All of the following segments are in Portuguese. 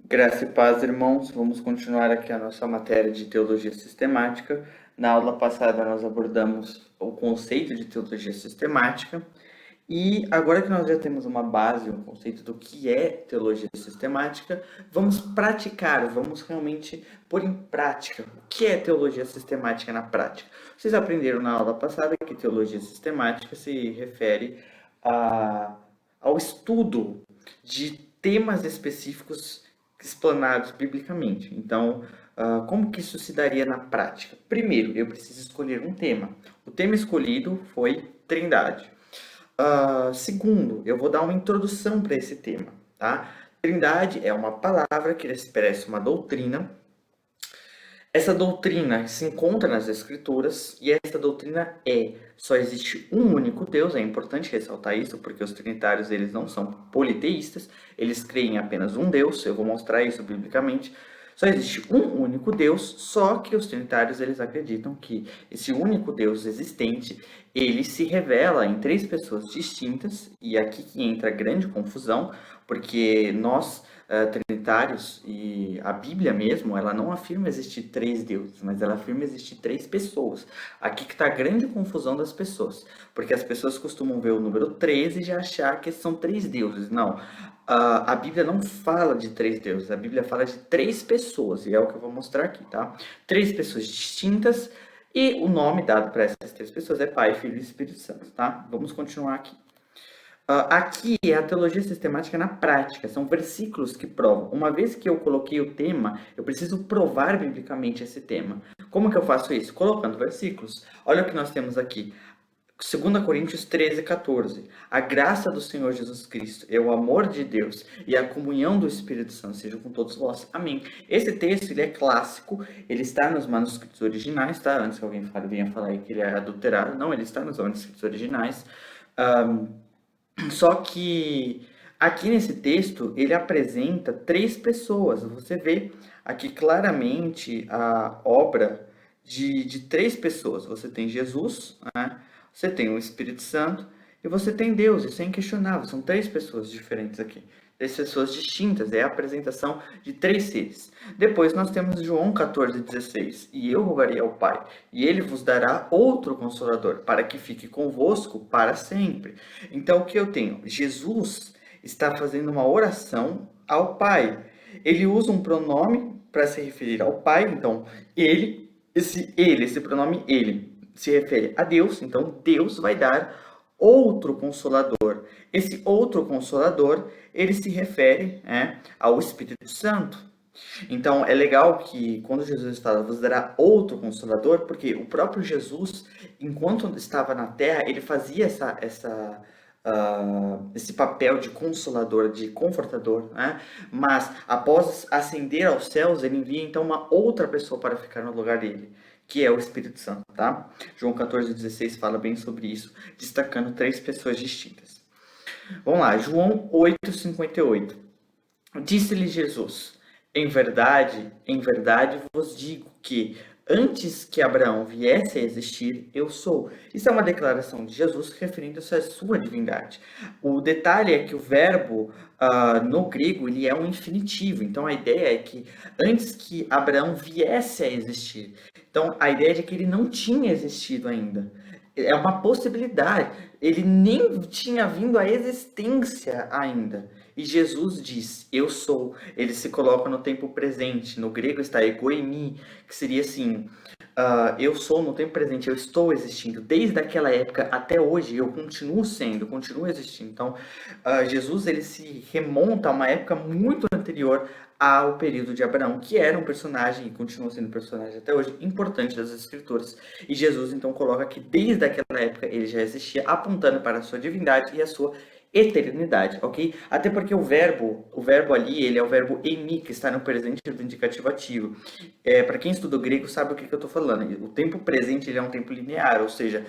Graça e paz, irmãos. Vamos continuar aqui a nossa matéria de teologia sistemática. Na aula passada, nós abordamos o conceito de teologia sistemática. E agora que nós já temos uma base, um conceito do que é teologia sistemática, vamos praticar, vamos realmente pôr em prática o que é teologia sistemática na prática. Vocês aprenderam na aula passada que teologia sistemática se refere ao estudo de temas específicos explanados biblicamente. Então, como que isso se daria na prática? Primeiro, eu preciso escolher um tema. O tema escolhido foi Trindade. Segundo, eu vou dar uma introdução para esse tema, tá? Trindade é uma palavra que expressa uma doutrina. Essa doutrina se encontra nas Escrituras e essa doutrina só existe um único Deus. É importante ressaltar isso porque os trinitários eles não são politeístas, eles creem em apenas um Deus. Eu vou mostrar isso biblicamente. Só existe um único Deus, só que os trinitários eles acreditam que esse único Deus existente, ele se revela em três pessoas distintas, e aqui que entra grande confusão, porque nós, trinitários, e a Bíblia mesmo, ela não afirma existir três deuses, mas ela afirma existir três pessoas. Aqui que está a grande confusão das pessoas, porque as pessoas costumam ver o número 13 e já achar que são três deuses. Não, a Bíblia não fala de três deuses, a Bíblia fala de três pessoas, e é o que eu vou mostrar aqui, tá? Três pessoas distintas, e o nome dado para essas três pessoas é Pai, Filho e Espírito Santo, tá? Vamos continuar aqui. Aqui é a teologia sistemática na prática, são versículos que provam. Uma vez que eu coloquei o tema, eu preciso provar biblicamente esse tema. Como que eu faço isso? Colocando versículos. Olha o que nós temos aqui. 2 Coríntios 13, 14. A graça do Senhor Jesus Cristo, o amor de Deus e a comunhão do Espírito Santo sejam com todos vós. Amém. Esse texto ele é clássico, ele está nos manuscritos originais, tá? Antes que alguém venha falar aí que ele é adulterado. Não, ele está nos manuscritos originais. Só que aqui nesse texto ele apresenta três pessoas. Você vê aqui claramente a obra de três pessoas. Você tem Jesus, né? Você tem o Espírito Santo e você tem Deus. Isso é inquestionável. São três pessoas diferentes aqui. Três pessoas distintas. É a apresentação de três seres. Depois nós temos João 14,16. E eu rogarei ao Pai, e ele vos dará outro Consolador, para que fique convosco para sempre. Então o que eu tenho? Jesus está fazendo uma oração ao Pai. Ele usa um pronome para se referir ao Pai. Então esse pronome ele se refere a Deus, então Deus vai dar outro Consolador. Esse outro Consolador, ele se refere ao Espírito Santo. Então, é legal que quando Jesus fala, vos dará outro Consolador, porque o próprio Jesus, enquanto estava na Terra, ele fazia esse papel de consolador, de confortador, né? Mas após ascender aos céus, ele envia então uma outra pessoa para ficar no lugar dele, que é o Espírito Santo, tá? João 14,16 fala bem sobre isso, destacando três pessoas distintas. Vamos lá, João 8,58. Disse-lhe Jesus: em verdade vos digo que antes que Abraão viesse a existir, eu sou. Isso é uma declaração de Jesus referindo-se à sua divindade. O detalhe é que o verbo no grego ele é um infinitivo. Então a ideia é que antes que Abraão viesse a existir. Então a ideia é de que ele não tinha existido ainda. É uma possibilidade. Ele nem tinha vindo à existência ainda. E Jesus diz, eu sou. Ele se coloca no tempo presente. No grego está egoimi, que seria assim, eu sou no tempo presente, eu estou existindo. Desde aquela época até hoje, eu continuo sendo, continuo existindo. Então, Jesus ele se remonta a uma época muito anterior ao período de Abraão, que era um personagem, e continua sendo um personagem até hoje, importante das Escrituras. E Jesus, então, coloca que desde aquela época ele já existia, apontando para a sua divindade e a sua eternidade, ok? Até porque o verbo ali, ele é o verbo emi, que está no presente do indicativo ativo. Para quem estuda o grego sabe o que eu estou falando. O tempo presente ele é um tempo linear, ou seja,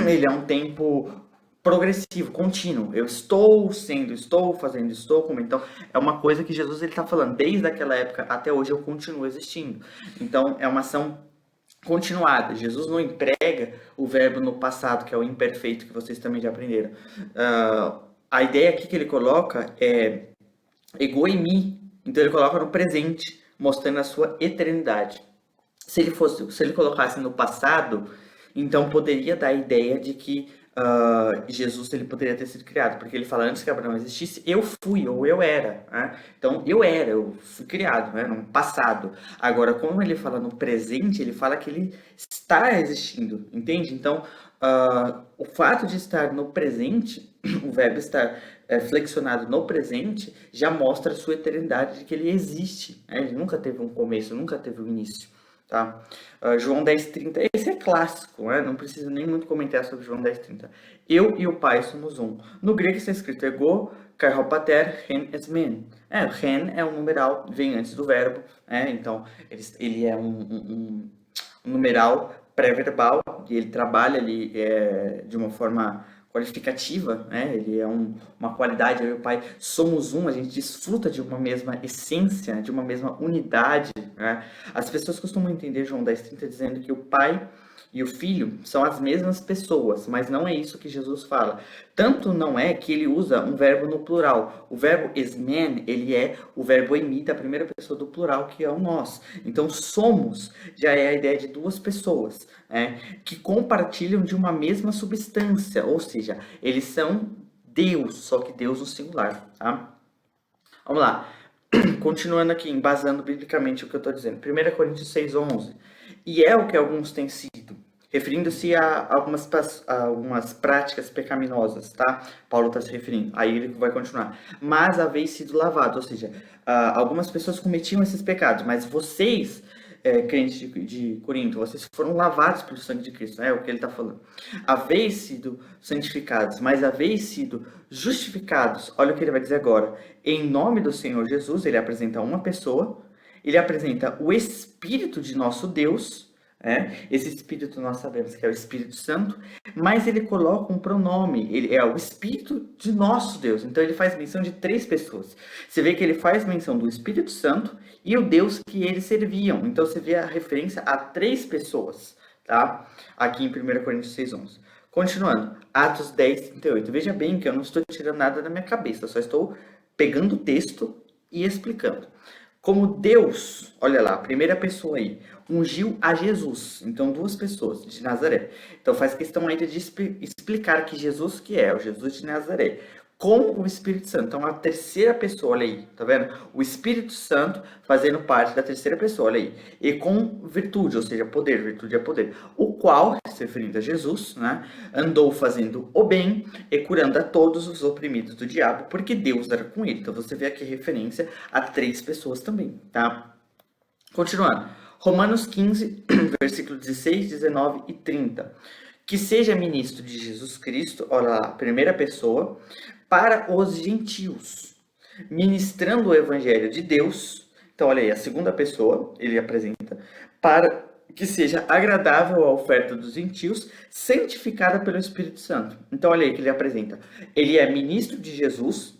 ele é um tempo progressivo, contínuo. Eu estou sendo, estou fazendo, estou comendo. Então, é uma coisa que Jesus está falando. Desde aquela época até hoje eu continuo existindo. Então, é uma ação continuada. Jesus não emprega o verbo no passado, que é o imperfeito, que vocês também já aprenderam. A ideia aqui que ele coloca é ego e mi. Então, ele coloca no presente, mostrando a sua eternidade. Se ele colocasse no passado, então poderia dar a ideia de que Jesus ele poderia ter sido criado, porque ele fala antes que Abraão existisse, eu fui ou eu era, né? Então eu fui criado, né? No passado. Agora, como ele fala no presente, ele fala que ele está existindo, entende? Então, o fato de estar no presente, o verbo estar flexionado no presente, já mostra a sua eternidade de que ele existe, né? Ele nunca teve um começo, nunca teve um início. Tá? João 10,30, esse é clássico, né? Não preciso nem muito comentar sobre João 10,30. Eu e o Pai somos um. No grego está escrito ego, kaihopater, hen esmen. Hen é um numeral, vem antes do verbo, então ele é um numeral pré-verbal e ele trabalha ali de uma forma qualificativa, né? Ele é uma qualidade, eu e o Pai somos um, a gente desfruta de uma mesma essência, de uma mesma unidade, né? As pessoas costumam entender João 10,30 dizendo que o Pai e o Filho são as mesmas pessoas, mas não é isso que Jesus fala. Tanto não é que ele usa um verbo no plural. O verbo esmen, ele é o verbo emi da primeira pessoa do plural, que é o nós. Então, somos já é a ideia de duas pessoas, né, que compartilham de uma mesma substância, ou seja, eles são Deus, só que Deus no singular, tá? Vamos lá. Continuando aqui, embasando biblicamente o que eu estou dizendo. 1 Coríntios 6,11. E é o que alguns têm sido, referindo-se a algumas práticas pecaminosas, tá? Paulo está se referindo. Aí ele vai continuar. Mas haveis sido lavado, ou seja, algumas pessoas cometiam esses pecados, mas vocês, crentes de Corinto, vocês foram lavados pelo sangue de Cristo, é o que ele está falando. Haveis sido santificados, mas haveis sido justificados. Olha o que ele vai dizer agora. Em nome do Senhor Jesus, ele apresenta uma pessoa, ele apresenta o Espírito de nosso Deus, esse Espírito nós sabemos que é o Espírito Santo, mas ele coloca um pronome, ele é o Espírito de nosso Deus. Então ele faz menção de 3 pessoas. Você vê que ele faz menção do Espírito Santo e o Deus que eles serviam. Então você vê a referência a 3 pessoas, tá? Aqui em 1 Coríntios 6,11. Continuando, Atos 10:38. Veja bem que eu não estou tirando nada da minha cabeça, só estou pegando o texto e explicando. Como Deus, olha lá, primeira pessoa aí, ungiu a Jesus. Então, 2 pessoas de Nazaré. Então, faz questão aí de explicar que Jesus que é o Jesus de Nazaré, com o Espírito Santo. Então, a terceira pessoa, olha aí, tá vendo? O Espírito Santo fazendo parte da terceira pessoa, olha aí. E com virtude, ou seja, poder, virtude é poder. O qual, se referindo a Jesus, né, andou fazendo o bem e curando a todos os oprimidos do diabo, porque Deus era com ele. Então, você vê aqui referência a 3 pessoas também, tá? Continuando. Romanos 15, versículo 16, 19 e 30. Que seja ministro de Jesus Cristo, olha lá, primeira pessoa, para os gentios, ministrando o evangelho de Deus. Então, olha aí, a segunda pessoa, ele apresenta, para que seja agradável a oferta dos gentios, santificada pelo Espírito Santo. Então, olha aí que ele apresenta. Ele é ministro de Jesus,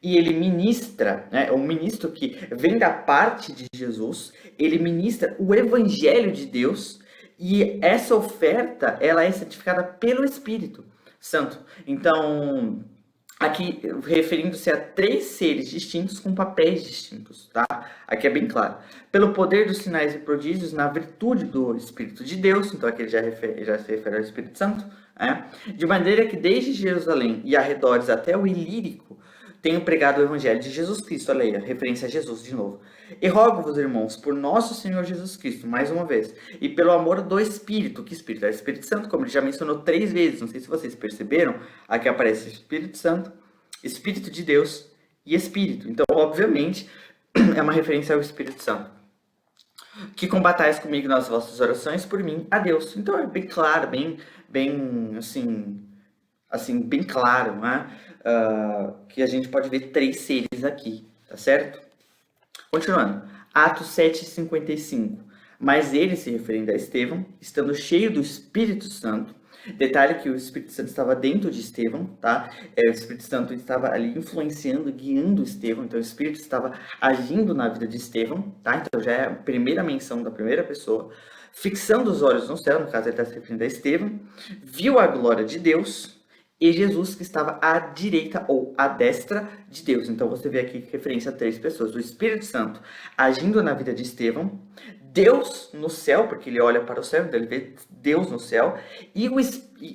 e ele ministra, né, um ministro que vem da parte de Jesus, ele ministra o evangelho de Deus, e essa oferta, ela é santificada pelo Espírito Santo. Então, aqui referindo-se a 3 seres distintos com papéis distintos, tá? Aqui é bem claro. Pelo poder dos sinais e prodígios, na virtude do Espírito de Deus, então aqui ele já se refere ao Espírito Santo, né? De maneira que desde Jerusalém e arredores até o Ilírico, tenho pregado o evangelho de Jesus Cristo, olha aí, a referência a Jesus de novo. E rogo-vos, irmãos, por nosso Senhor Jesus Cristo, mais uma vez, e pelo amor do Espírito, que Espírito? É o Espírito Santo, como ele já mencionou 3 vezes, não sei se vocês perceberam, aqui aparece Espírito Santo, Espírito de Deus e Espírito. Então, obviamente, é uma referência ao Espírito Santo. Que combatais comigo nas vossas orações por mim a Deus. Então, é bem claro, bem assim, bem claro, né? Que a gente pode ver 3 seres aqui, tá certo? Continuando, Atos 7:55. Mas ele, se referindo a Estevão, estando cheio do Espírito Santo, Detalhe que o Espírito Santo estava dentro de Estevão, tá? O Espírito Santo estava ali influenciando, guiando Estevão, então o Espírito estava agindo na vida de Estevão, tá? Então já é a primeira menção da primeira pessoa. Fixando os olhos no céu, no caso ele está se referindo a Estevão, viu a glória de Deus e Jesus que estava à direita ou à destra de Deus. Então você vê aqui referência a 3 pessoas. O Espírito Santo agindo na vida de Estevão, Deus no céu, porque ele olha para o céu, então ele vê Deus no céu, e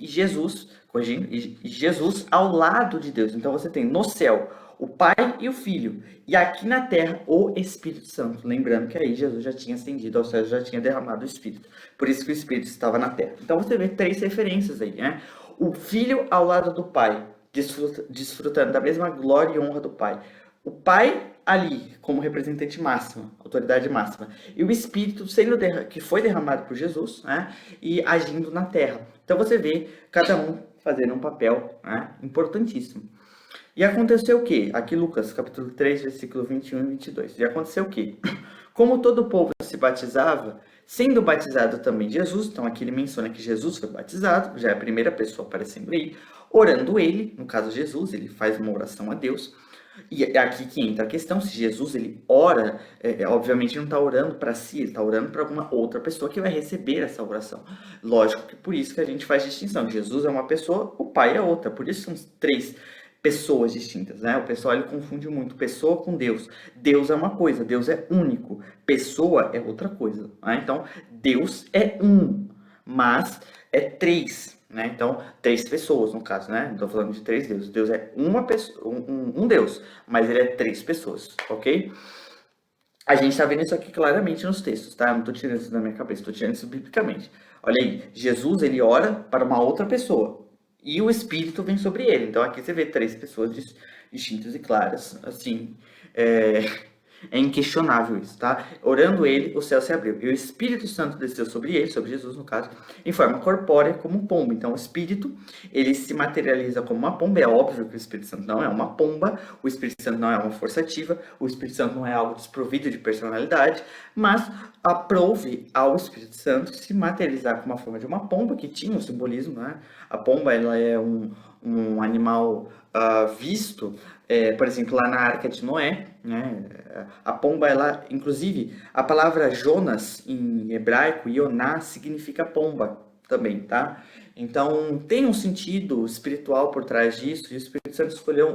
Jesus, corrigindo, e Jesus ao lado de Deus. Então você tem no céu o Pai e o Filho, e aqui na terra o Espírito Santo. Lembrando que aí Jesus já tinha ascendido ao céu, já tinha derramado o Espírito. Por isso que o Espírito estava na terra. Então você vê 3 referências aí, né? O Filho ao lado do Pai, desfrutando da mesma glória e honra do Pai. O Pai ali, como representante máximo, autoridade máxima. E o Espírito sendo que foi derramado por Jesus, né? E agindo na terra. Então você vê cada um fazendo um papel, né, importantíssimo. E aconteceu o quê? Aqui Lucas, capítulo 3, versículo 21 e 22. E aconteceu o quê? Como todo o povo se batizava, sendo batizado também Jesus, então aqui ele menciona que Jesus foi batizado, já é a primeira pessoa aparecendo aí, orando ele, no caso Jesus, ele faz uma oração a Deus. E é aqui que entra a questão, se Jesus ele ora, obviamente não está orando para si, ele está orando para alguma outra pessoa que vai receber essa oração. Lógico que por isso que a gente faz distinção, Jesus é uma pessoa, o Pai é outra, por isso são 3 pessoas distintas, né? O pessoal ele confunde muito pessoa com Deus. Deus é uma coisa, Deus é único, pessoa é outra coisa, né? Então, Deus é um, mas é 3, né? Então, 3 pessoas no caso, né? Não estou falando de 3 deuses. Deus é uma pessoa, um Deus, mas ele é 3 pessoas, ok? A gente está vendo isso aqui claramente nos textos, tá? Eu não estou tirando isso da minha cabeça, estou tirando isso biblicamente. Olha aí, Jesus ele ora para uma outra pessoa e o Espírito vem sobre ele. Então aqui você vê 3 pessoas distintas e claras, assim, é inquestionável isso, tá? Orando ele, o céu se abriu. E o Espírito Santo desceu sobre ele, sobre Jesus no caso, em forma corpórea como um pombo. Então o Espírito, ele se materializa como uma pomba. É óbvio que o Espírito Santo não é uma pomba, o Espírito Santo não é uma força ativa, o Espírito Santo não é algo desprovido de personalidade, mas aprove ao Espírito Santo se materializar com uma forma de uma pomba, que tinha um simbolismo, né? A pomba, ela é um animal visto, por exemplo, lá na Arca de Noé, né? A pomba, ela, inclusive, a palavra Jonas em hebraico, Ioná, significa pomba também, tá? Então, tem um sentido espiritual por trás disso, e o Espírito Santo escolheu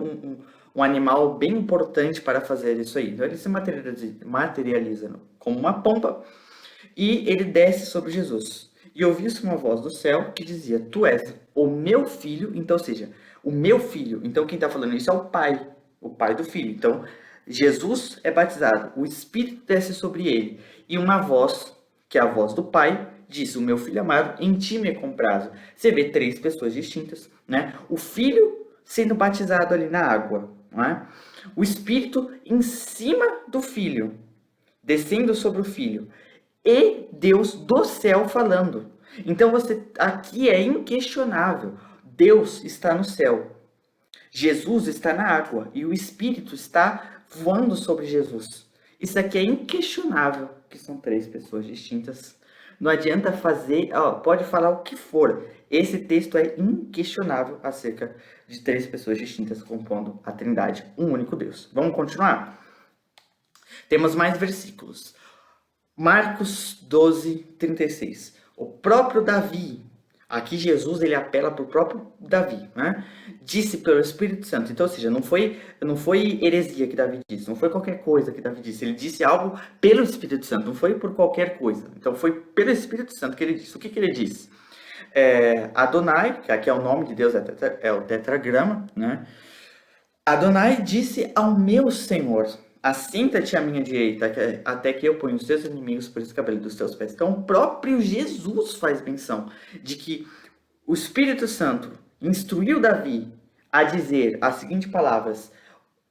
um animal bem importante para fazer isso aí. Então, ele se materializa como uma pomba e ele desce sobre Jesus. E ouviu-se uma voz do céu que dizia: Tu és o meu filho. Então, ou seja, o meu filho. Então, quem está falando isso é o pai do filho. Então, Jesus é batizado, o Espírito desce sobre ele. E uma voz, que é a voz do pai, diz: O meu filho amado, em ti me comprazo. Você vê 3 pessoas distintas, né? O filho sendo batizado ali na água, não é? O Espírito em cima do filho, descendo sobre o filho. E Deus do céu falando. Então aqui é inquestionável. Deus está no céu. Jesus está na água e o Espírito está voando sobre Jesus. Isso aqui é inquestionável, que são 3 pessoas distintas. Não adianta fazer, pode falar o que for. Esse texto é inquestionável acerca de 3 pessoas distintas compondo a Trindade, um único Deus. Vamos continuar? Temos mais versículos. Marcos 12, 36. O próprio Davi, aqui Jesus ele apela para o próprio Davi, né? Disse pelo Espírito Santo. Então, ou seja, não foi heresia que Davi disse, não foi qualquer coisa que Davi disse. Ele disse algo pelo Espírito Santo, não foi por qualquer coisa. Então, foi pelo Espírito Santo que ele disse. O que ele disse? Adonai, que aqui é o nome de Deus, é o tetragrama, né? Adonai disse ao meu Senhor: assenta-te à minha direita, até que eu ponha os teus inimigos por escabelo dos teus pés. Então, o próprio Jesus faz menção de que o Espírito Santo instruiu Davi a dizer as seguintes palavras: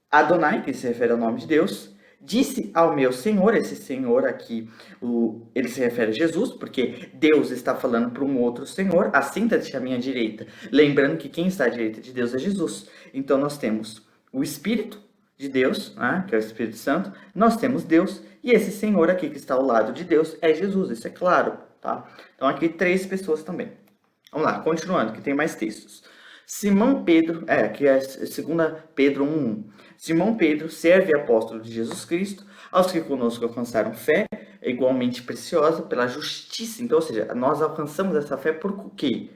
Adonai, que se refere ao nome de Deus, disse ao meu Senhor. Esse Senhor aqui, ele se refere a Jesus, porque Deus está falando para um outro Senhor: assenta-te à minha direita. Lembrando que quem está à direita de Deus é Jesus. Então, nós temos o Espírito de Deus, né, que é o Espírito Santo, nós temos Deus, e esse Senhor aqui que está ao lado de Deus é Jesus, isso é claro, tá? Então aqui 3 pessoas também. Vamos lá, continuando, que tem mais textos. Simão Pedro, que é 2 Pedro 1:1. Simão Pedro, servo e apóstolo de Jesus Cristo, aos que conosco alcançaram fé, igualmente preciosa pela justiça. Então, ou seja, nós alcançamos essa fé por quê?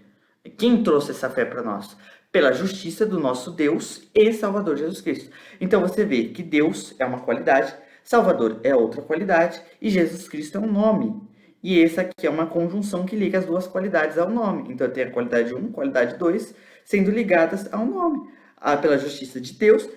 Quem trouxe essa fé para nós? Pela justiça do nosso Deus e Salvador Jesus Cristo. Então você vê que Deus é uma qualidade, Salvador é outra qualidade e Jesus Cristo é um nome. E essa aqui é uma conjunção que liga as duas qualidades ao nome. Então tem a qualidade 1, qualidade 2, sendo ligadas ao nome. Pela justiça de Deus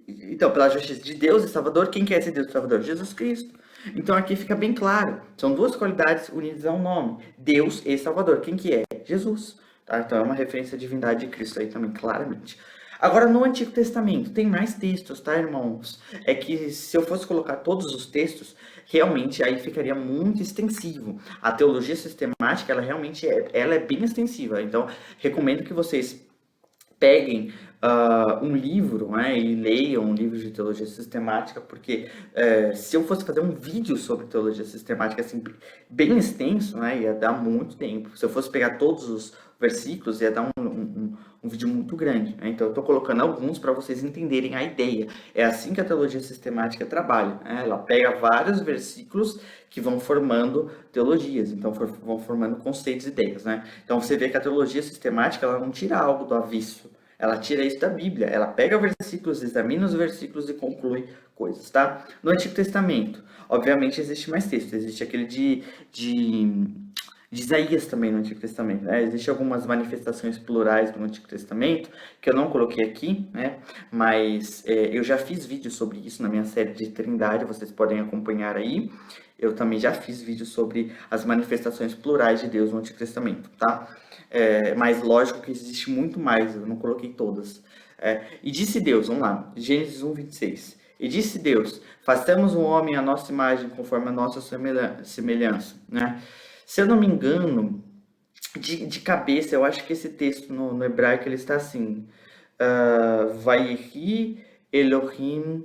então, pela justiça de Deus e Salvador, quem que é esse Deus e Salvador? Jesus Cristo. Então aqui fica bem claro, são duas qualidades unidas a um nome, Deus e Salvador. Quem que é? Jesus. Tá? Então é uma referência à divindade de Cristo aí também, claramente. Agora, no Antigo Testamento, tem mais textos, tá, irmãos? É que se eu fosse colocar todos os textos, realmente aí ficaria muito extensivo. A teologia sistemática, ela realmente ela é bem extensiva. Então, recomendo que vocês peguem um livro, né, e leiam um livro de teologia sistemática, porque se eu fosse fazer um vídeo sobre teologia sistemática assim, bem extenso, né, ia dar muito tempo. Se eu fosse pegar todos os versículos, ia dar um vídeo muito grande. Né? Então eu estou colocando alguns para vocês entenderem a ideia. É assim que a teologia sistemática trabalha. Né? Ela pega vários versículos que vão formando teologias, então vão formando conceitos e ideias. Né? Então você vê que a teologia sistemática ela não tira algo do avesso. Ela tira isso da Bíblia, ela pega versículos, examina os versículos e conclui coisas, tá? No Antigo Testamento, obviamente existe mais texto, existe aquele de Isaías também no Antigo Testamento, né? Existem algumas manifestações plurais no Antigo Testamento, que eu não coloquei aqui, né? Mas eu já fiz vídeo sobre isso na minha série de Trindade, vocês podem acompanhar aí. Eu também já fiz vídeo sobre as manifestações plurais de Deus no Antigo Testamento, tá? Mas lógico que existe muito mais, eu não coloquei todas. E disse Deus, vamos lá, Gênesis 1:26. E disse Deus, façamos um homem à nossa imagem, conforme a nossa semelhança, né? Se eu não me engano, de cabeça, eu acho que esse texto no hebraico ele está assim, Vayhi Elohim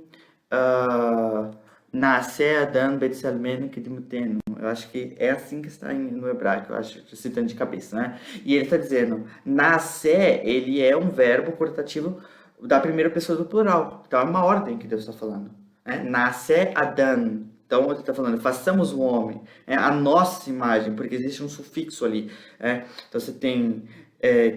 Naaseh Adam Betsalmenu Kidmutenu. Eu acho que é assim que está no hebraico, eu acho, citando de cabeça, né? E ele está dizendo, Naaseh, ele é um verbo cortativo da primeira pessoa do plural. Então é uma ordem que Deus está falando. Né? Naaseh Adam. Então ele está falando, façamos o homem, a nossa imagem, porque existe um sufixo ali. Então você tem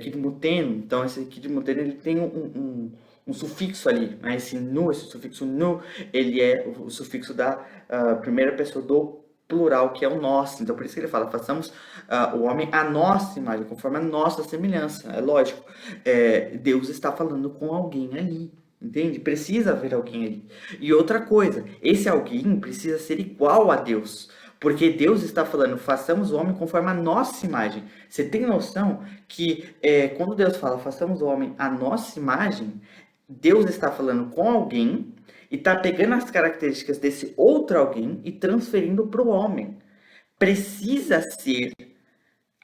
Kidmutenu, então esse Kidmutenu ele tem um sufixo ali, né? Esse sufixo nu, ele é o sufixo da primeira pessoa do plural, que é o nosso. Então por isso que ele fala, façamos o homem à nossa imagem, conforme a nossa semelhança. É lógico, Deus está falando com alguém ali. Entende? Precisa haver alguém ali. E outra coisa, esse alguém precisa ser igual a Deus. Porque Deus está falando, façamos o homem conforme a nossa imagem. Você tem noção que quando Deus fala, façamos o homem à nossa imagem, Deus está falando com alguém e está pegando as características desse outro alguém e transferindo para o homem. Precisa ser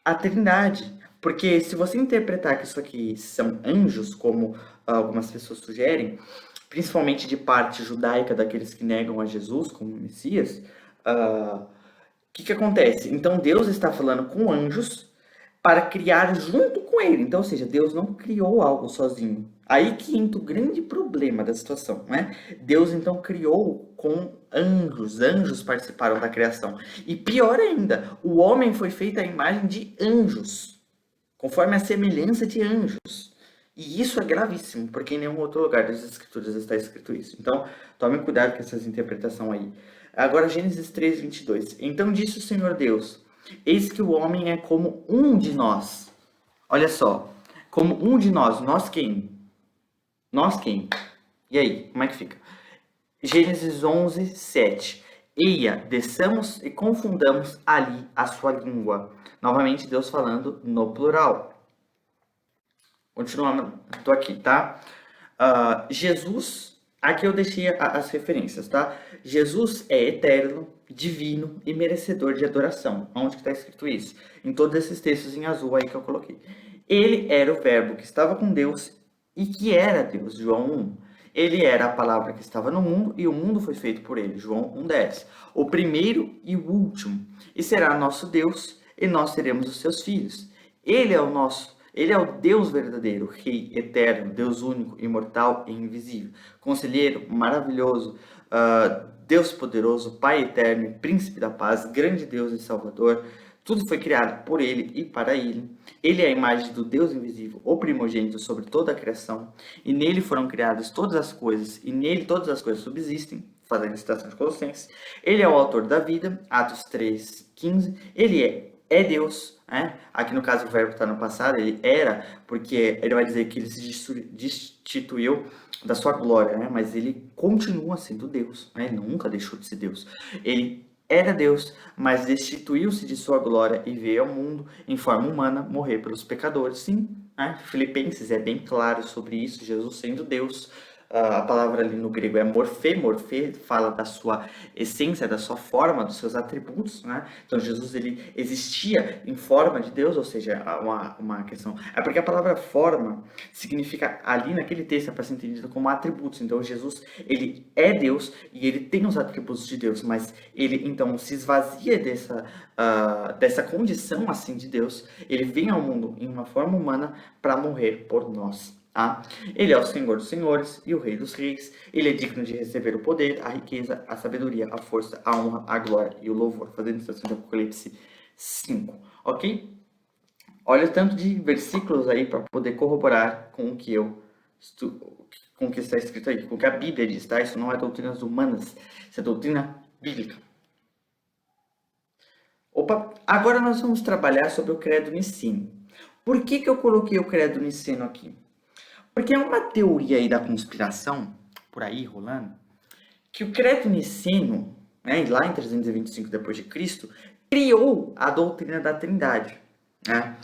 a Trindade. Porque se você interpretar que isso aqui são anjos, como algumas pessoas sugerem, principalmente de parte judaica daqueles que negam a Jesus como Messias, o que acontece? Então Deus está falando com anjos para criar junto com ele. Então, ou seja, Deus não criou algo sozinho. Aí que entra o grande problema da situação, né? Deus então criou com anjos. Anjos participaram da criação. E pior ainda, o homem foi feito à imagem de anjos, conforme a semelhança de anjos. E isso é gravíssimo, porque em nenhum outro lugar das Escrituras está escrito isso. Então, tome cuidado com essas interpretações aí. Agora, Gênesis 3:22. Então disse o Senhor Deus, eis que o homem é como um de nós. Olha só, como um de nós. Nós quem? Nós quem? E aí, como é que fica? Gênesis 11:7. Eia, desçamos e confundamos ali a sua língua. Novamente, Deus falando no plural. Continuando, estou aqui, tá? Jesus, aqui eu deixei as referências, tá? Jesus é eterno, divino e merecedor de adoração. Onde que está escrito isso? Em todos esses textos em azul aí que eu coloquei. Ele era o verbo que estava com Deus e que era Deus, João 1. Ele era a palavra que estava no mundo e o mundo foi feito por ele, João 1:10. O primeiro e o último. E será nosso Deus e nós seremos os seus filhos. Ele é o nosso, ele é o Deus verdadeiro, Rei eterno, Deus único, imortal e invisível, Conselheiro maravilhoso, Deus poderoso, Pai eterno, Príncipe da paz, grande Deus e Salvador. Tudo foi criado por ele e para ele. Ele é a imagem do Deus invisível, o primogênito sobre toda a criação, e nele foram criadas todas as coisas, e nele todas as coisas subsistem, fazendo citação de Colossenses. Ele é o autor da vida, Atos 3:15. Ele é Deus, né? Aqui no caso o verbo está no passado, ele era, porque ele vai dizer que ele se destituiu da sua glória, né? Mas ele continua sendo Deus, né? Ele nunca deixou de ser Deus. Ele era Deus, mas destituiu-se de sua glória e veio ao mundo em forma humana morrer pelos pecadores. Sim, né? Filipenses é bem claro sobre isso, Jesus sendo Deus. A palavra ali no grego é morfê, morfê fala da sua essência, da sua forma, dos seus atributos, né? Então Jesus ele existia em forma de Deus, ou seja, uma questão. É porque a palavra forma significa ali naquele texto é para ser entendido como atributos. Então Jesus ele é Deus e ele tem os atributos de Deus, mas ele então se esvazia dessa condição assim de Deus. Ele vem ao mundo em uma forma humana para morrer por nós. Ele é o Senhor dos senhores e o Rei dos reis. Ele é digno de receber o poder, a riqueza, a sabedoria, a força, a honra, a glória e o louvor. Fazendo citação de Apocalipse 5, ok? Olha o tanto de versículos aí para poder corroborar com o que com o que está escrito aí, com o que a Bíblia diz, tá? Isso não é doutrinas humanas, isso é doutrina bíblica. Opa, agora nós vamos trabalhar sobre o credo niceno. Por que eu coloquei o credo niceno aqui? Porque é uma teoria aí da conspiração, por aí rolando, que o credo niceno, né, lá em 325 depois de Cristo, criou a doutrina da Trindade, né?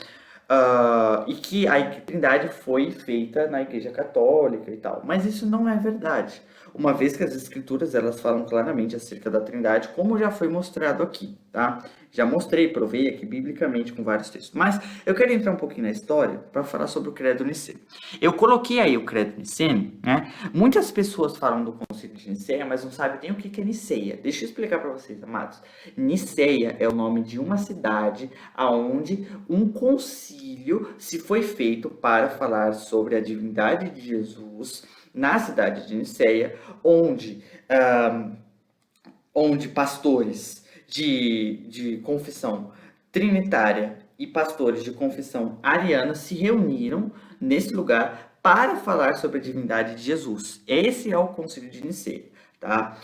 E que a Trindade foi feita na Igreja Católica e tal. Mas isso não é verdade, uma vez que as Escrituras elas falam claramente acerca da Trindade, como já foi mostrado aqui, tá? Já mostrei, provei aqui biblicamente com vários textos. Mas eu quero entrar um pouquinho na história para falar sobre o credo niceno. Eu coloquei aí o credo niceno, né? Muitas pessoas falam do Concílio de Nicéia, mas não sabem nem o que é Niceia. Deixa eu explicar para vocês, amados. Niceia é o nome de uma cidade aonde um concílio se foi feito para falar sobre a divindade de Jesus na cidade de Niceia, onde pastores de confissão trinitária e pastores de confissão ariana se reuniram nesse lugar para falar sobre a divindade de Jesus. Esse é o Concílio de Nicéia. Tá?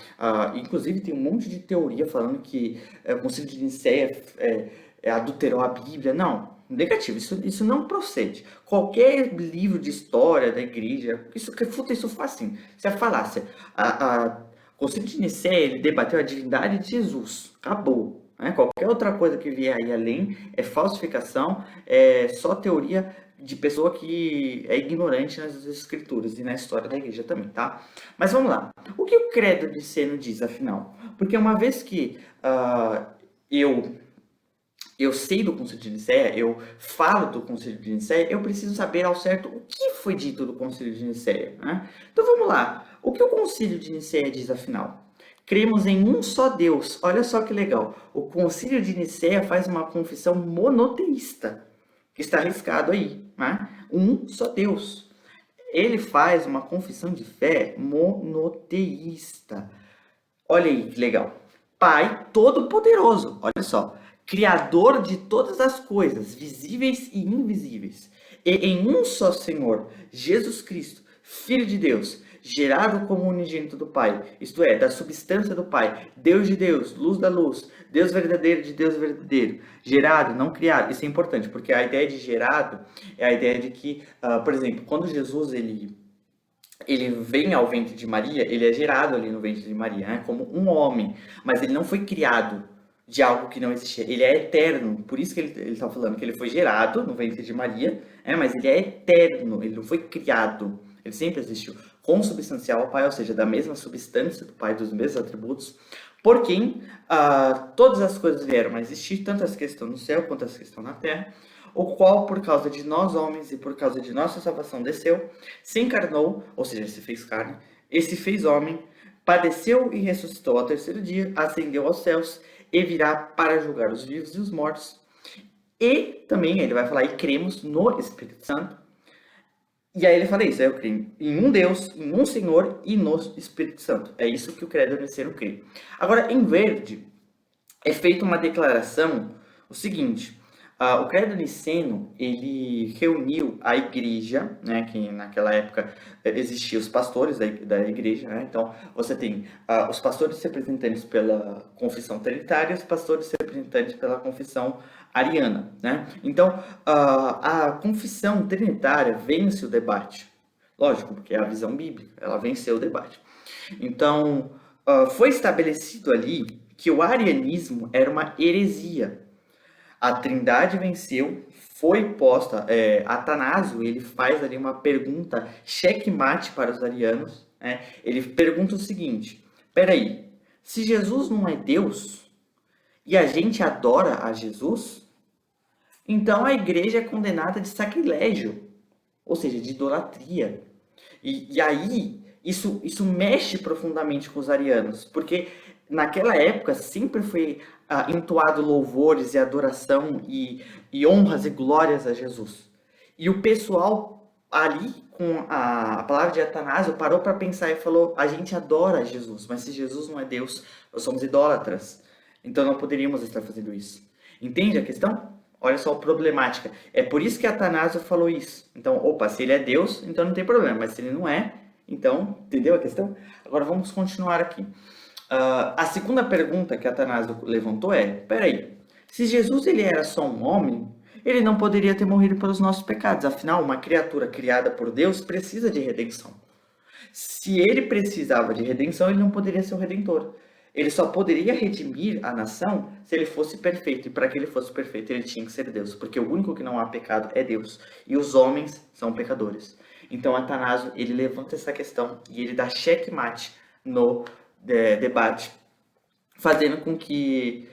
Inclusive tem um monte de teoria falando que o Concílio de Nicéia adulterou a Bíblia. Não, negativo, isso não procede. Qualquer livro de história da igreja, isso refuta isso facinho. Se a falácia, o Concílio de Nicéia, ele debateu a divindade de Jesus. Acabou. Né? Qualquer outra coisa que vier aí além é falsificação, é só teoria de pessoa que é ignorante nas escrituras e na história da igreja também, tá? Mas vamos lá. O que o credo niceno diz, afinal? Porque uma vez que eu sei do Concílio de Nicéia, eu falo do Concílio de Nicéia, eu preciso saber ao certo o que foi dito do Concílio de Nicéia, né? Então vamos lá. O que o Concílio de Nicéia diz, afinal? Cremos em um só Deus. Olha só que legal. O Concílio de Nicéia faz uma confissão monoteísta, que está arriscado aí, né? Um só Deus. Ele faz uma confissão de fé monoteísta. Olha aí que legal. Pai Todo-Poderoso, olha só. Criador de todas as coisas, visíveis e invisíveis. E em um só Senhor, Jesus Cristo, Filho de Deus, gerado como unigênito do Pai, isto é, da substância do Pai, Deus de Deus, luz da luz, Deus verdadeiro de Deus verdadeiro, gerado, não criado. Isso é importante, porque a ideia de gerado é a ideia de que, por exemplo, quando Jesus ele vem ao ventre de Maria, ele é gerado ali no ventre de Maria, né, como um homem, mas ele não foi criado de algo que não existia. Ele é eterno, por isso que ele está falando que ele foi gerado no ventre de Maria, mas ele é eterno, ele não foi criado, ele sempre existiu, consubstancial ao Pai, ou seja, da mesma substância do Pai, dos mesmos atributos, por quem todas as coisas vieram a existir, tanto as que estão no céu quanto as que estão na terra, o qual, por causa de nós homens e por causa de nossa salvação, desceu, se encarnou, ou seja, se fez carne, e se fez homem, padeceu e ressuscitou ao terceiro dia, ascendeu aos céus, e virá para julgar os vivos e os mortos. E também ele vai falar, e cremos no Espírito Santo. E aí ele fala isso, eu creio em um Deus, em um Senhor e no Espírito Santo. É isso que o credo niceno crê. Agora, em verde, é feita uma declaração, o seguinte, o credo niceno, ele reuniu a igreja, né, que naquela época existiam os pastores da igreja, né, então você tem os pastores representantes pela confissão trinitária e os pastores representantes pela confissão ariana, né, então a confissão trinitária vence o debate, lógico, porque é a visão bíblica, ela venceu o debate. Então, foi estabelecido ali que o arianismo era uma heresia. A Trindade venceu, foi posta. Atanásio ele faz ali uma pergunta checkmate para os arianos. Né? Ele pergunta o seguinte: peraí, se Jesus não é Deus e a gente adora a Jesus, então a igreja é condenada de sacrilégio, ou seja, de idolatria. E aí, isso mexe profundamente com os arianos, porque naquela época sempre foi entoado louvores e adoração e honras e glórias a Jesus. E o pessoal ali, com a palavra de Atanásio, parou para pensar e falou: a gente adora Jesus, mas se Jesus não é Deus, nós somos idólatras. Então não poderíamos estar fazendo isso. Entende a questão? Olha só a problemática. É por isso que Atanásio falou isso. Então, opa, se ele é Deus, então não tem problema. Mas se ele não é, então, entendeu a questão? Agora vamos continuar aqui. A segunda pergunta que Atanásio levantou é: peraí, se Jesus ele era só um homem, ele não poderia ter morrido pelos nossos pecados. Afinal, uma criatura criada por Deus precisa de redenção. Se ele precisava de redenção, ele não poderia ser o redentor. Ele só poderia redimir a nação se ele fosse perfeito. E para que ele fosse perfeito, ele tinha que ser Deus. Porque o único que não há pecado é Deus. E os homens são pecadores. Então, Atanásio, ele levanta essa questão e ele dá checkmate no debate, fazendo com que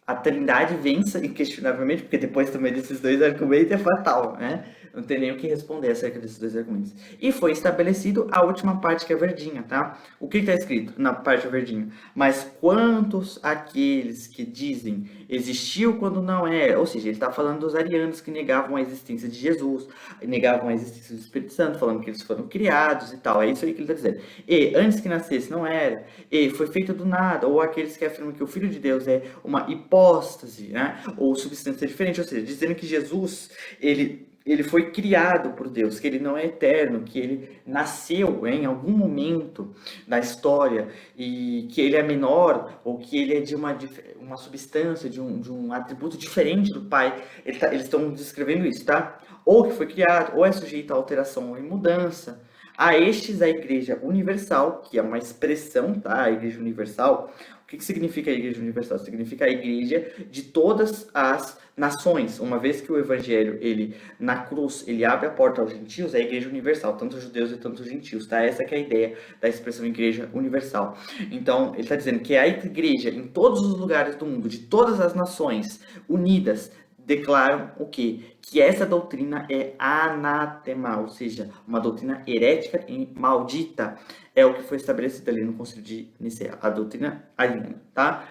a Trindade vença inquestionavelmente, porque depois também desses dois argumentos é fatal, né? Não tem nem o que responder acerca desses dois argumentos. E foi estabelecido a última parte que é verdinha, tá? O que está escrito na parte verdinha? Mas quantos aqueles que dizem existiu quando não era? Ou seja, ele está falando dos arianos que negavam a existência de Jesus, negavam a existência do Espírito Santo, falando que eles foram criados e tal. É isso aí que ele está dizendo. E antes que nascesse não era, e foi feito do nada, ou aqueles que afirmam que o Filho de Deus é uma hipóstase, né? Ou substância diferente, ou seja, dizendo que Jesus, ele foi criado por Deus, que ele não é eterno, que ele nasceu em algum momento da história e que ele é menor ou que ele é de uma substância, de um atributo diferente do Pai. Eles estão descrevendo isso, tá? Ou que foi criado, ou é sujeito a alteração ou em mudança. A estes, a Igreja Universal, que é uma expressão, tá? A Igreja Universal. O que significa a Igreja Universal? Significa a Igreja de todas as nações. Uma vez que o Evangelho, ele na cruz, ele abre a porta aos gentios, é a Igreja Universal, tanto judeus e tanto gentios, tá? Essa que é a ideia da expressão Igreja Universal. Então, ele está dizendo que é a Igreja em todos os lugares do mundo, de todas as nações unidas, declaram o quê? Que essa doutrina é anatema, ou seja, uma doutrina herética e maldita. É o que foi estabelecido ali no Concílio de Nicéia, a doutrina ariana, tá?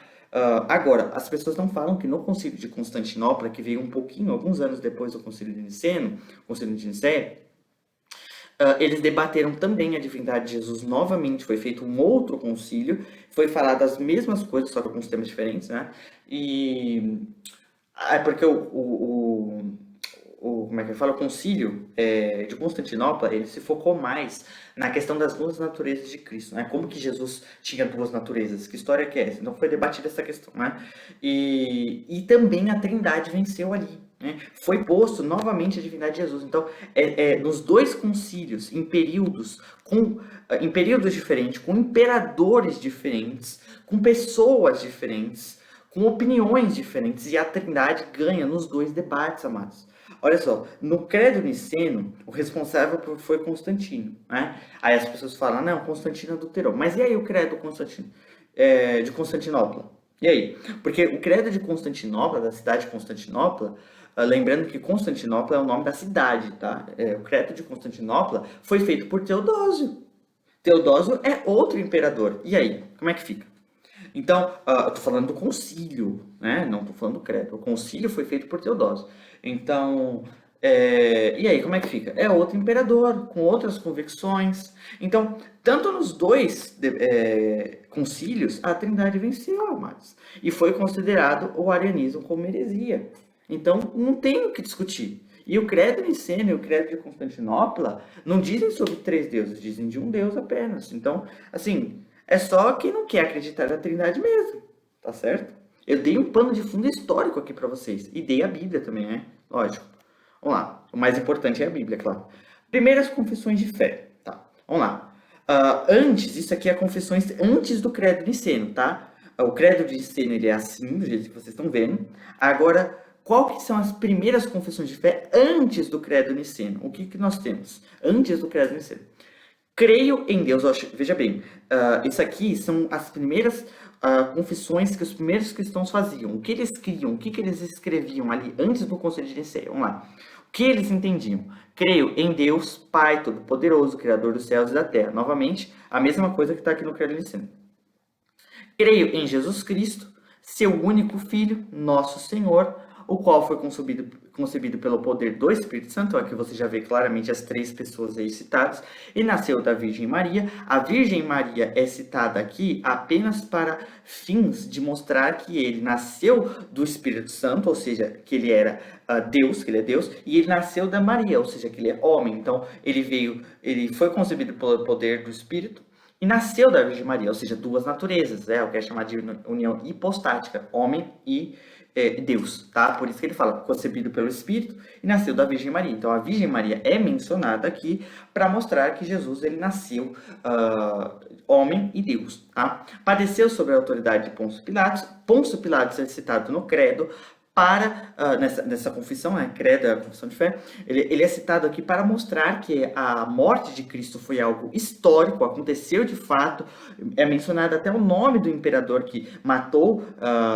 Agora, as pessoas não falam que no Concílio de Constantinopla, que veio um pouquinho, alguns anos depois do Concílio de Nicéia, eles debateram também a divindade de Jesus novamente, foi feito um outro concílio, foi falado as mesmas coisas, só que com temas diferentes, né? E é porque como é que eu falo? O concílio de Constantinopla, ele se focou mais na questão das duas naturezas de Cristo, né? Como que Jesus tinha duas naturezas? Que história que é essa? Então foi debatida essa questão, né? E também a Trindade venceu ali, né? Foi posto novamente a divindade de Jesus. Então, nos dois concílios, em períodos diferentes, com imperadores diferentes, com pessoas diferentes, com opiniões diferentes, e a Trindade ganha nos dois debates, amados. Olha só, no credo niceno, o responsável foi Constantino, né? Aí as pessoas falam, não, Constantino adulterou. Mas e aí o credo de Constantinopla? E aí? Porque o credo de Constantinopla, da cidade de Constantinopla, lembrando que Constantinopla é o nome da cidade, tá? O credo de Constantinopla foi feito por Teodósio. Teodósio é outro imperador. E aí, como é que fica? Então, eu tô falando do concílio, né? Não tô falando do credo. O concílio foi feito por Teodósio. Então, e aí, como é que fica? É outro imperador, com outras convicções. Então, tanto nos dois concílios, a Trindade venceu, amados. E foi considerado o arianismo como heresia. Então, não tem o que discutir. E o credo niceno e o credo de Constantinopla não dizem sobre três deuses, dizem de um Deus apenas. Então, assim, é só quem não quer acreditar na Trindade mesmo, tá certo? Eu dei um pano de fundo histórico aqui para vocês. E dei a Bíblia também, né? Lógico. Vamos lá. O mais importante é a Bíblia, claro. Primeiras confissões de fé. Tá. Vamos lá. Isso aqui é confissões antes do credo niceno, tá? O credo de niceno, ele é assim, do jeito que vocês estão vendo. Agora, qual que são as primeiras confissões de fé antes do credo niceno? O que nós temos antes do credo niceno? Creio em Deus. Veja bem, isso aqui são as primeiras confissões que os primeiros cristãos faziam. O que eles criam, o que eles escreviam ali antes do Concílio de Nicéia. Vamos lá. O que eles entendiam? Creio em Deus, Pai Todo-Poderoso, Criador dos céus e da terra. Novamente, a mesma coisa que está aqui no credo niceno. Creio em Jesus Cristo, seu único Filho, nosso Senhor, o qual foi concebido pelo poder do Espírito Santo. Aqui você já vê claramente as três pessoas aí citadas, e nasceu da Virgem Maria. A Virgem Maria é citada aqui apenas para fins de mostrar que ele nasceu do Espírito Santo, ou seja, que ele era Deus, que ele é Deus, e ele nasceu da Maria, ou seja, que ele é homem. Então, ele foi concebido pelo poder do Espírito, e nasceu da Virgem Maria, ou seja, duas naturezas, o que é chamado de união hipostática, homem e Deus, tá? Por isso que ele fala, concebido pelo Espírito e nasceu da Virgem Maria. Então, a Virgem Maria é mencionada aqui para mostrar que Jesus, ele nasceu homem e Deus, tá? Padeceu sob a autoridade de Pôncio Pilatos. Pôncio Pilatos é citado no credo nessa confissão, né? Credo é a confissão de fé. Ele é citado aqui para mostrar que a morte de Cristo foi algo histórico, aconteceu de fato. É mencionado até o nome do imperador que matou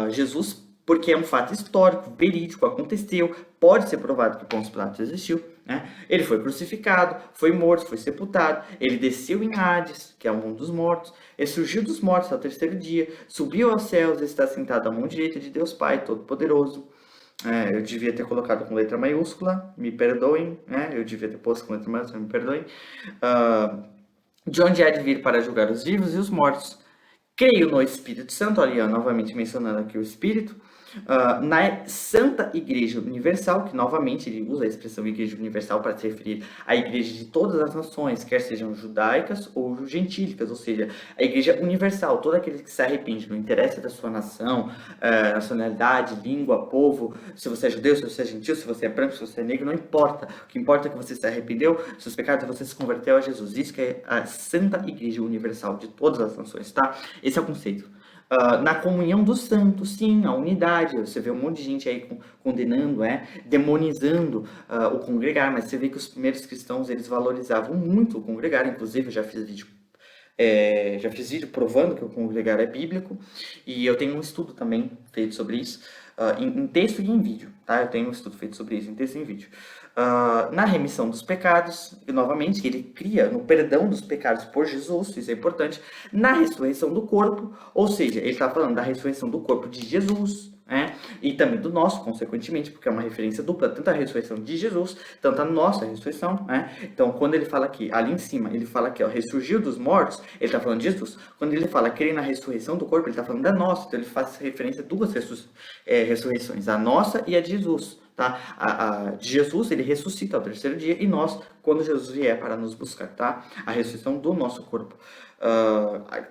Jesus, porque é um fato histórico, verídico, aconteceu, pode ser provado que Pôncio Pilatos existiu, né? Ele foi crucificado, foi morto, foi sepultado, ele desceu em Hades, que é o mundo dos mortos, ele surgiu dos mortos ao terceiro dia, subiu aos céus e está sentado à mão direita de Deus Pai Todo-Poderoso. Eu devia ter colocado com letra maiúscula, me perdoem, né? Eu devia ter posto com letra maiúscula, me perdoem. De onde há de vir para julgar os vivos e os mortos. Creio no Espírito Santo, olha, novamente mencionando aqui o Espírito, na Santa Igreja Universal, que novamente ele usa a expressão Igreja Universal para se referir à Igreja de todas as nações, quer sejam judaicas ou gentílicas, ou seja, a Igreja Universal, todo aquele que se arrepende, não interessa da sua nação, nacionalidade, língua, povo, se você é judeu, se você é gentil, se você é branco, se você é negro, não importa. O que importa é que você se arrependeu, seus pecados, você se converteu a Jesus. Isso que é a Santa Igreja Universal de todas as nações, tá? Esse é o conceito. Na comunhão dos santos, sim, a unidade. Você vê um monte de gente aí condenando, demonizando o congregar, mas você vê que os primeiros cristãos, eles valorizavam muito o congregar. Inclusive, eu já fiz vídeo provando que o congregar é bíblico, e eu tenho um estudo também feito sobre isso, em texto e em vídeo, tá? Eu tenho um estudo feito sobre isso em texto e em vídeo. Na remissão dos pecados, e novamente, ele cria no perdão dos pecados por Jesus, isso é importante, na ressurreição do corpo, ou seja, ele está falando da ressurreição do corpo de Jesus, e também do nosso, consequentemente, porque é uma referência dupla, tanto a ressurreição de Jesus, tanto a nossa ressurreição, Então, quando ele fala aqui, ali em cima, ele fala que ressurgiu dos mortos, ele está falando de Jesus. Quando ele fala crer na ressurreição do corpo, ele está falando da nossa, então ele faz referência a duas ressurreições, a nossa e a de Jesus. Tá? A de Jesus, ele ressuscita ao terceiro dia, e nós, quando Jesus vier para nos buscar, tá? A ressurreição do nosso corpo.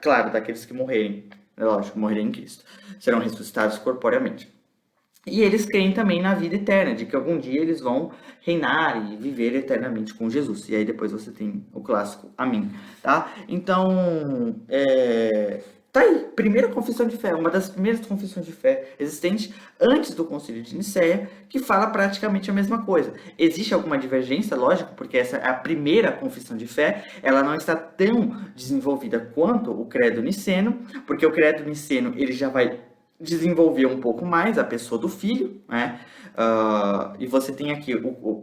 Claro, daqueles que morrerem, lógico, morrerem em Cristo, serão ressuscitados corporeamente. E eles creem também na vida eterna, de que algum dia eles vão reinar e viver eternamente com Jesus. E aí depois você tem o clássico Amém, tá? Então, tá aí, primeira confissão de fé, uma das primeiras confissões de fé existentes antes do Concílio de Nicéia, que fala praticamente a mesma coisa. Existe alguma divergência, lógico, porque essa é a primeira confissão de fé, ela não está tão desenvolvida quanto o Credo Niceno, porque o Credo Niceno, ele já vai desenvolver um pouco mais a pessoa do filho, né? E você tem aqui,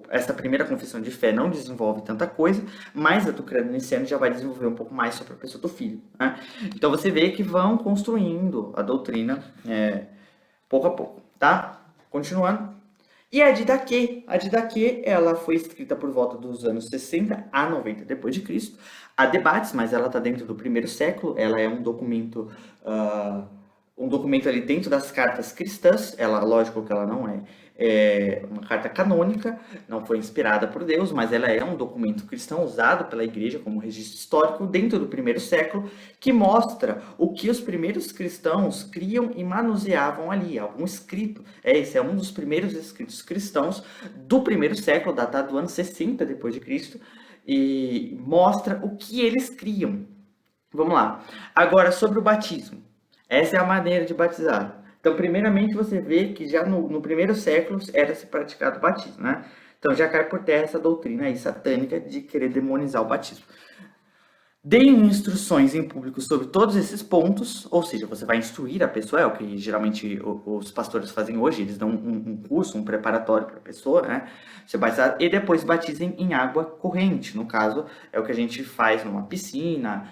essa primeira confissão de fé não desenvolve tanta coisa, mas a do credo niceno já vai desenvolver um pouco mais sobre a pessoa do filho, né? Então você vê que vão construindo a doutrina pouco a pouco, tá? Continuando. E a Didaquê, ela foi escrita por volta dos anos 60 a 90 depois de Cristo. Há debates, mas ela está dentro do primeiro século. Ela é um documento ali dentro das cartas cristãs. Ela, lógico que ela não é uma carta canônica, não foi inspirada por Deus, mas ela é um documento cristão usado pela igreja como registro histórico dentro do primeiro século, que mostra o que os primeiros cristãos criam e manuseavam ali, algum escrito. Esse é um dos primeiros escritos cristãos do primeiro século, datado do ano 60 depois de Cristo, e mostra o que eles criam. Vamos lá. Agora, sobre o batismo. Essa é a maneira de batizar. Então, primeiramente, você vê que já no primeiro século era se praticado o batismo, né? Então, já cai por terra essa doutrina aí satânica de querer demonizar o batismo. Deem instruções em público sobre todos esses pontos, ou seja, você vai instruir a pessoa, é o que geralmente os pastores fazem hoje, eles dão um curso, um preparatório para a pessoa, né? Você batizar, e depois batizem em água corrente, no caso, é o que a gente faz numa piscina,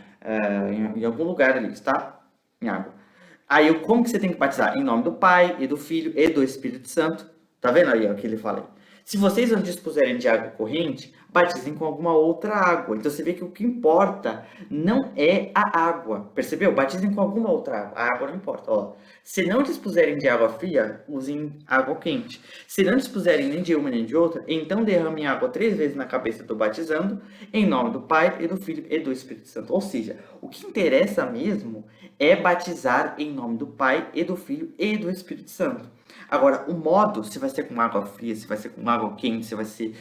em algum lugar ali, tá? Em água. Aí, como que você tem que batizar? Em nome do Pai, e do Filho, e do Espírito Santo. Tá vendo aí o que ele fala aí? Se vocês não dispuserem de água corrente, batizem com alguma outra água. Então, você vê que o que importa não é a água. Percebeu? Batizem com alguma outra água. A água não importa. Ó, se não dispuserem de água fria, usem água quente. Se não dispuserem nem de uma nem de outra, então derramem água 3 vezes na cabeça do batizando, em nome do Pai, e do Filho, e do Espírito Santo. Ou seja, o que interessa mesmo é batizar em nome do Pai, e do Filho, e do Espírito Santo. Agora, o modo, se vai ser com água fria, se vai ser com água quente, se vai ser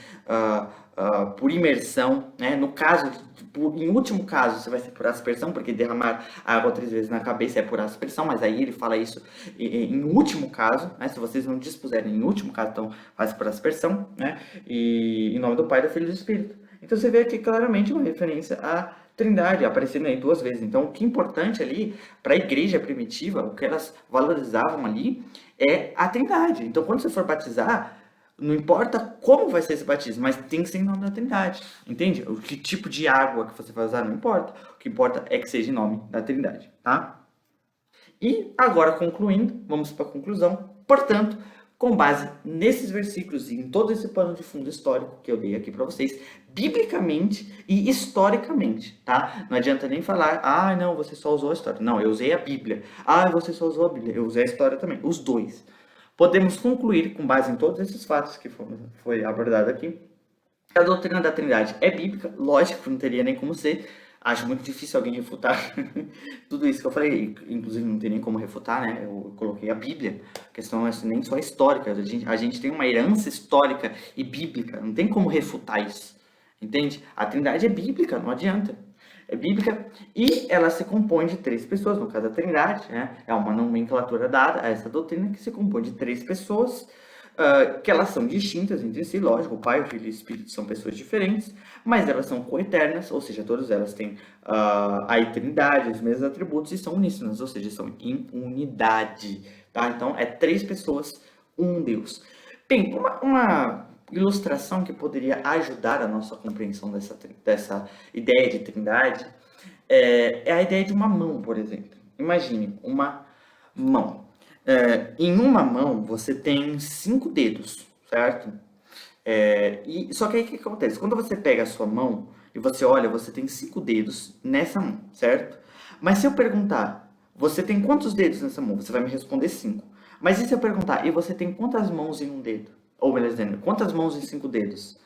por imersão, né? No caso, em último caso, você vai ser por aspersão, porque derramar água 3 vezes na cabeça é por aspersão, mas aí ele fala isso em último caso, né? Se vocês não dispuserem em último caso, então faz por aspersão, né? E em nome do Pai, do Filho e do Espírito. Então você vê aqui claramente uma referência à Trindade, aparecendo aí 2 vezes. Então, o que é importante ali para a igreja primitiva, o que elas valorizavam ali é a Trindade. Então, quando você for batizar, não importa como vai ser esse batismo, mas tem que ser em nome da Trindade. Entende? O que tipo de água que você vai usar não importa. O que importa é que seja em nome da Trindade, tá? E agora, concluindo, vamos para a conclusão. Portanto, com base nesses versículos e em todo esse pano de fundo histórico que eu dei aqui para vocês, biblicamente e historicamente, tá? Não adianta nem falar, não, você só usou a história. Não, eu usei a Bíblia. Você só usou a Bíblia. Eu usei a história também. Os dois. Podemos concluir, com base em todos esses fatos que foi abordado aqui, que a doutrina da Trindade é bíblica. Lógico, não teria nem como ser. Acho muito difícil alguém refutar tudo isso que eu falei, inclusive não tem nem como refutar, né? Eu coloquei a Bíblia, a questão é nem só histórica, a gente tem uma herança histórica e bíblica, não tem como refutar isso, entende? A Trindade é bíblica, não adianta. É bíblica e ela se compõe de 3 pessoas, no caso a Trindade, né? É uma nomenclatura dada a essa doutrina que se compõe de 3 pessoas, que elas são distintas entre si, lógico, o Pai, o Filho e o Espírito são pessoas diferentes, mas elas são coeternas, ou seja, todas elas têm a eternidade, os mesmos atributos e são uníssonas, ou seja, são em unidade, tá? Então, é 3 pessoas, um Deus. Bem, uma ilustração que poderia ajudar a nossa compreensão dessa ideia de trindade é a ideia de uma mão, por exemplo. Imagine uma mão. Em uma mão você tem 5 dedos, certo? Só que aí o que acontece? Quando você pega a sua mão e você olha, você tem 5 dedos nessa mão, certo? Mas se eu perguntar, você tem quantos dedos nessa mão? Você vai me responder 5. Mas e se eu perguntar, e você tem quantas mãos em um dedo? Ou melhor dizendo, quantas mãos em 5 dedos?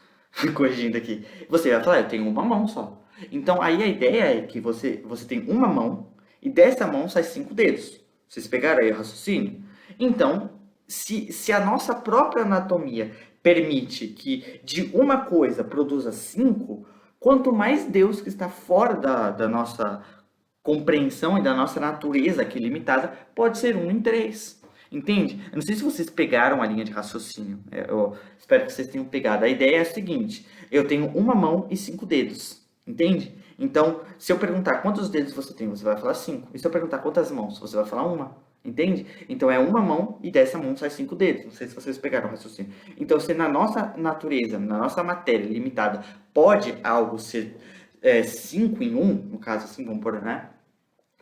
Corrigindo aqui. Você vai falar, eu tenho uma mão só. Então aí a ideia é que você tem uma mão e dessa mão sai 5 dedos. Vocês pegaram aí o raciocínio? Então, se a nossa própria anatomia permite que de uma coisa produza 5, quanto mais Deus que está fora da nossa compreensão e da nossa natureza aqui limitada, pode ser 1 em 3. Entende? Eu não sei se vocês pegaram a linha de raciocínio. Eu espero que vocês tenham pegado. A ideia é a seguinte: eu tenho uma mão e 5 dedos. Entende? Então, se eu perguntar quantos dedos você tem, você vai falar 5. E se eu perguntar quantas mãos, você vai falar 1. Entende? Então é uma mão e dessa mão sai 5 dedos. Não sei se vocês pegaram o raciocínio. Então, se na nossa natureza, na nossa matéria limitada, pode algo ser 5 em um, no caso assim, vamos pôr, né?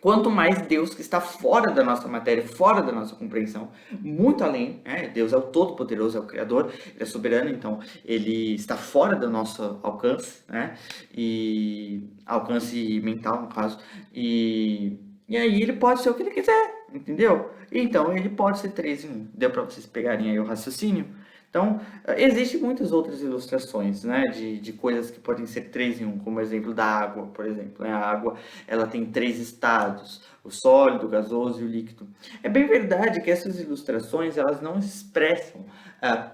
Quanto mais Deus que está fora da nossa matéria, fora da nossa compreensão, muito além, né? Deus é o Todo-Poderoso, é o Criador, Ele é soberano, então Ele está fora do nosso alcance, né? E alcance mental, no caso. E aí Ele pode ser o que Ele quiser, entendeu? Então Ele pode ser 3 em 1. Deu para vocês pegarem aí o raciocínio? Então, existem muitas outras ilustrações, né, de coisas que podem ser 3 em 1, como o exemplo da água, por exemplo, né? A água, ela tem 3 estados, o sólido, o gasoso e o líquido. É bem verdade que essas ilustrações, elas não expressam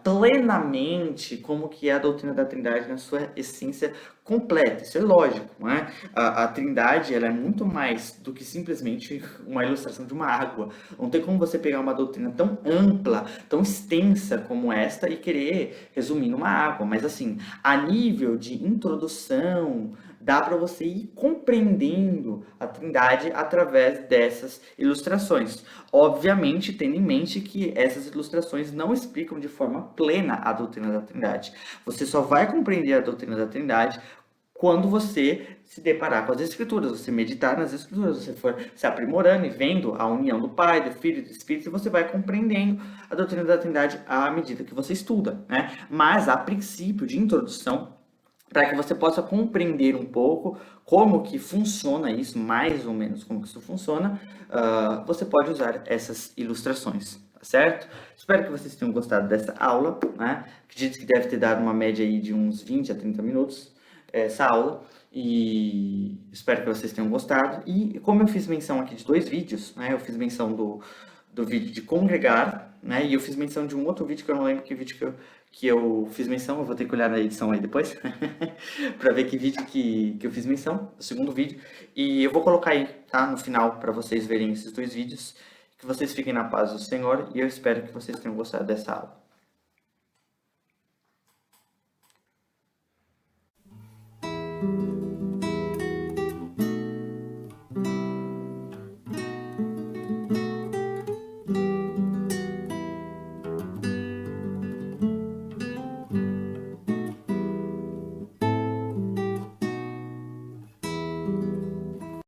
plenamente como que é a doutrina da Trindade na sua essência completa, isso é lógico, não é? A Trindade, ela é muito mais do que simplesmente uma ilustração de uma água. Não tem como você pegar uma doutrina tão ampla, tão extensa como esta e querer resumir numa água, mas assim, a nível de introdução, dá para você ir compreendendo a Trindade através dessas ilustrações. Obviamente, tendo em mente que essas ilustrações não explicam de forma plena a doutrina da Trindade. Você só vai compreender a doutrina da Trindade quando você se deparar com as Escrituras, você meditar nas Escrituras, você for se aprimorando e vendo a união do Pai, do Filho e do Espírito, você vai compreendendo a doutrina da Trindade à medida que você estuda, né? Mas, a princípio de introdução, para que você possa compreender um pouco como que funciona isso, mais ou menos como que isso funciona, você pode usar essas ilustrações, tá certo? Espero que vocês tenham gostado dessa aula, né? Acredito que deve ter dado uma média aí de uns 20 a 30 minutos essa aula, e espero que vocês tenham gostado. E como eu fiz menção aqui de 2 vídeos, né? Eu fiz menção do vídeo de congregar, né? E eu fiz menção de um outro vídeo que eu não lembro que vídeo que eu fiz menção, eu vou ter que olhar na edição aí depois, para ver que vídeo que eu fiz menção, o segundo vídeo, e eu vou colocar aí, tá, no final, para vocês verem esses 2 vídeos, que vocês fiquem na paz do Senhor, e eu espero que vocês tenham gostado dessa aula.